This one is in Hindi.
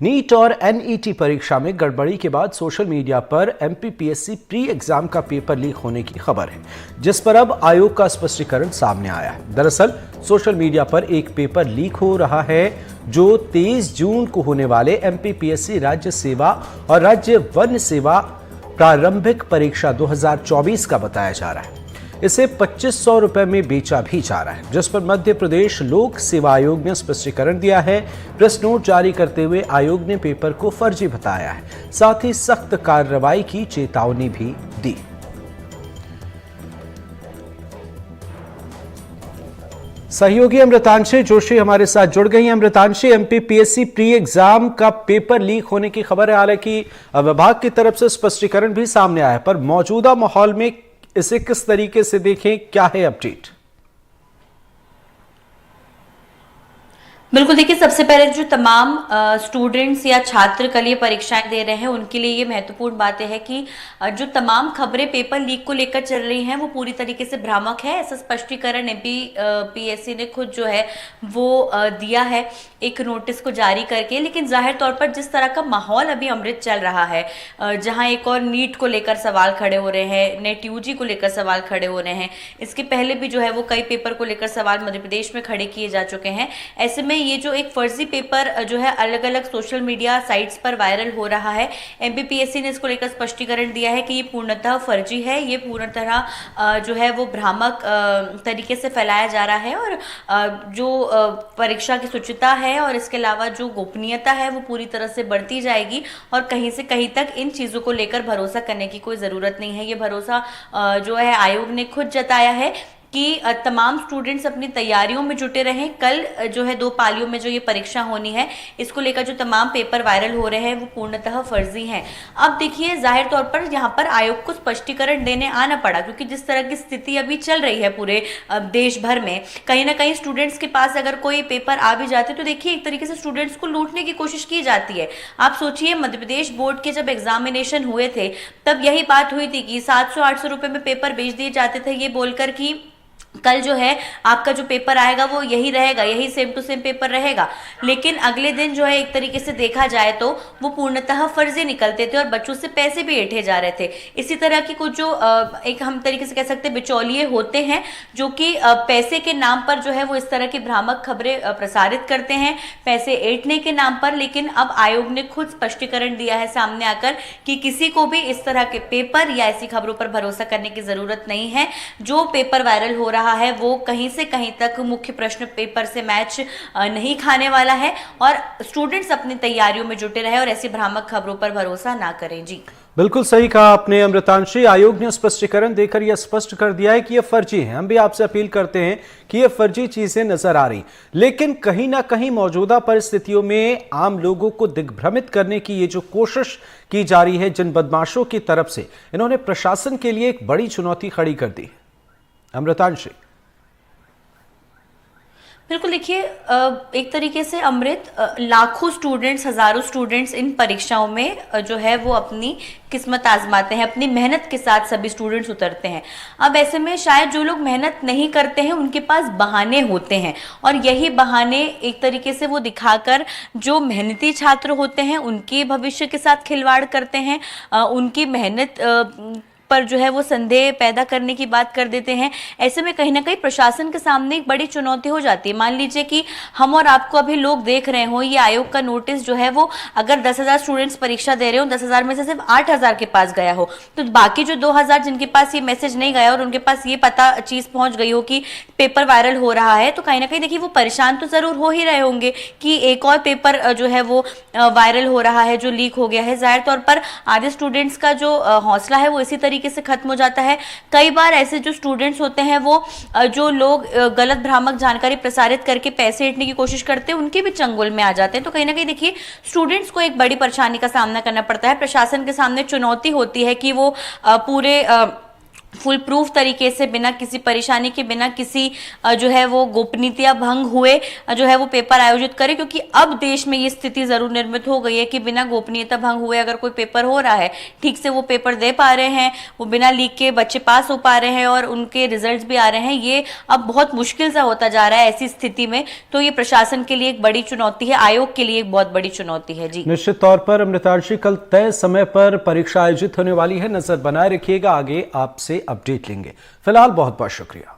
नीट और एनईटी परीक्षा में गड़बड़ी के बाद सोशल मीडिया पर एमपीपीएससी प्री एग्जाम का पेपर लीक होने की खबर है, जिस पर अब आयोग का स्पष्टीकरण सामने आया है। दरअसल सोशल मीडिया पर एक पेपर लीक हो रहा है जो 23 जून को होने वाले एमपीपीएससी राज्य सेवा और राज्य वन सेवा प्रारंभिक परीक्षा 2024 का बताया जा रहा है। इसे 2500 रुपए में बेचा भी जा रहा है, जिस पर मध्य प्रदेश लोक सेवा आयोग ने स्पष्टीकरण दिया है। प्रेस नोट जारी करते हुए आयोग ने पेपर को फर्जी बताया है, साथ ही सख्त कार्रवाई की चेतावनी भी दी। सहयोगी अमृतांशी जोशी हमारे साथ जुड़ गई हैं। अमृतांशी, एमपीपीएससी प्री एग्जाम का पेपर लीक होने की खबर है, हालांकि विभाग की तरफ से स्पष्टीकरण भी सामने आया है, पर मौजूदा माहौल में इसे किस तरीके से देखें, क्या है अपडेट? बिल्कुल, देखिए, सबसे पहले जो तमाम स्टूडेंट्स या छात्र कल ये परीक्षाएं दे रहे हैं उनके लिए ये महत्वपूर्ण बात है कि जो तमाम खबरें पेपर लीक को लेकर चल रही हैं वो पूरी तरीके से भ्रामक है। ऐसा स्पष्टीकरण एमपीपीएससी ने खुद जो है वो दिया है एक नोटिस को जारी करके। लेकिन जाहिर तौर पर जिस तरह का माहौल अभी अमृत चल रहा है, जहां एक और नीट को लेकर सवाल खड़े हो रहे हैं, नेट यूजी को लेकर सवाल खड़े हो रहे हैं, इसके पहले भी जो है वो कई पेपर को लेकर सवाल मध्य प्रदेश में खड़े किए जा चुके हैं। ऐसे में ये जो एक फर्जी पेपर जो है अलग अलग सोशल मीडिया साइट्स पर वायरल हो रहा है, एमपीपीएससी ने इसको लेकर स्पष्टीकरण दिया है कि ये पूर्णतः फर्जी है, ये पूर्णतः जो है वो भ्रामक तरीके से फैलाया जा रहा है और जो परीक्षा की शुचिता है और इसके अलावा जो गोपनीयता है वो पूरी तरह से बढ़ती जाएगी और कहीं से कहीं तक इन चीज़ों को लेकर भरोसा करने की कोई ज़रूरत नहीं है। ये भरोसा जो है आयोग ने खुद जताया है कि तमाम स्टूडेंट्स अपनी तैयारियों में जुटे रहें। कल जो है 2 पालियों में जो ये परीक्षा होनी है, इसको लेकर जो तमाम पेपर वायरल हो रहे हैं वो पूर्णतः फर्जी हैं। अब देखिए, जाहिर तौर पर यहाँ पर आयोग को स्पष्टीकरण देने आना पड़ा, क्योंकि जिस तरह की स्थिति अभी चल रही है पूरे देश भर में, कहीं ना कहीं स्टूडेंट्स के पास अगर कोई पेपर आ भी जाते तो देखिए एक तरीके से स्टूडेंट्स को लूटने की कोशिश की जाती है। आप सोचिए, मध्य प्रदेश बोर्ड के जब एग्जामिनेशन हुए थे तब यही बात हुई थी कि 700-800 रुपये में पेपर बेच दिए जाते थे, ये बोलकर कि कल जो है आपका जो पेपर आएगा वो यही रहेगा, यही सेम टू सेम पेपर रहेगा। लेकिन अगले दिन जो है एक तरीके से देखा जाए तो वो पूर्णतः फर्जी निकलते थे और बच्चों से पैसे भी ऐंठे जा रहे थे। इसी तरह की कुछ जो एक हम तरीके से कह सकते हैं बिचौलिए होते हैं, जो कि पैसे के नाम पर जो है वो इस तरह की भ्रामक खबरें प्रसारित करते हैं, पैसे ऐंठने के नाम पर। लेकिन अब आयोग ने खुद स्पष्टीकरण दिया है सामने आकर कि किसी को भी इस तरह के पेपर या ऐसी खबरों पर भरोसा करने की जरूरत नहीं है। जो पेपर वायरल हो रहा है वो कहीं से कहीं तक मुख्य प्रश्न पेपर से मैच नहीं खाने वाला है और स्टूडेंट्स अपनी तैयारियों में जुटे रहे और ऐसी भ्रामक खबरों पर भरोसा ना करें। जी बिल्कुल सही कहा आपने अमृतांशी। आयोग ने स्पष्टीकरण देकर यह स्पष्ट कर दिया है कि यह फर्जी है। हम भी आपसे अपील करते हैं कि यह फर्जी चीजें नजर आ रही, लेकिन कहीं ना कहीं मौजूदा परिस्थितियों में आम लोगों को दिग्भ्रमित करने की ये जो कोशिश की जा रही है जिन बदमाशों की तरफ से, इन्होंने प्रशासन के लिए एक बड़ी चुनौती खड़ी कर दी। अमृतांशी, बिल्कुल, देखिए, एक तरीके से अमृत लाखों स्टूडेंट्स, हजारों स्टूडेंट्स इन परीक्षाओं में जो है वो अपनी किस्मत आजमाते हैं, अपनी मेहनत के साथ सभी स्टूडेंट्स उतरते हैं। अब ऐसे में शायद जो लोग मेहनत नहीं करते हैं उनके पास बहाने होते हैं और यही बहाने एक तरीके से वो दिखाकर जो मेहनती छात्र होते हैं उनके भविष्य के साथ खिलवाड़ करते हैं, उनकी मेहनत पर जो है वो संदेह पैदा करने की बात कर देते हैं। ऐसे में कहीं ना कहीं प्रशासन के सामने एक बड़ी चुनौती हो जाती है। मान लीजिए कि हम और आपको अभी लोग देख रहे हो, ये आयोग का नोटिस जो है वो अगर 10,000 स्टूडेंट्स परीक्षा दे रहे हो, 10,000 में से सिर्फ 8,000 के पास गया हो, तो बाकी जो 2,000 जिनके पास ये मैसेज नहीं गया और उनके पास ये पता चीज पहुंच गई हो कि पेपर वायरल हो रहा है, तो कहीं ना कहीं देखिए वो परेशान तो जरूर हो ही रहे होंगे कि एक और पेपर जो है वो वायरल हो रहा है, जो लीक हो गया है। जाहिर तौर पर आधे स्टूडेंट्स का जो हौसला है वो इसी तरीके से खत्म हो जाता है। कई बार ऐसे जो स्टूडेंट्स होते हैं वो जो लोग गलत भ्रामक जानकारी प्रसारित करके पैसे ऐंठने की कोशिश करते हैं उनके भी चंगुल में आ जाते हैं। तो कहीं ना कहीं देखिए स्टूडेंट्स को एक बड़ी परेशानी का सामना करना पड़ता है। प्रशासन के सामने चुनौती होती है कि वो पूरे फुल प्रूफ तरीके से बिना किसी परेशानी के, बिना किसी जो है वो गोपनीयता भंग हुए जो है वो पेपर आयोजित करें, क्योंकि अब देश में ये स्थिति जरूर निर्मित हो गई है कि बिना गोपनीयता भंग हुए अगर कोई पेपर हो रहा है, ठीक से वो पेपर दे पा रहे हैं, वो बिना लीक के बच्चे पास हो पा रहे हैं और उनके रिजल्ट्स भी आ रहे हैं, ये अब बहुत मुश्किल सा होता जा रहा है। ऐसी स्थिति में तो ये प्रशासन के लिए एक बड़ी चुनौती है, आयोग के लिए एक बहुत बड़ी चुनौती है। जी निश्चित तौर पर अमृताल जी, कल तय समय पर परीक्षा आयोजित होने वाली है, नजर बनाए रखिएगा, आगे आपसे अपडेट लेंगे। फिलहाल बहुत बहुत शुक्रिया।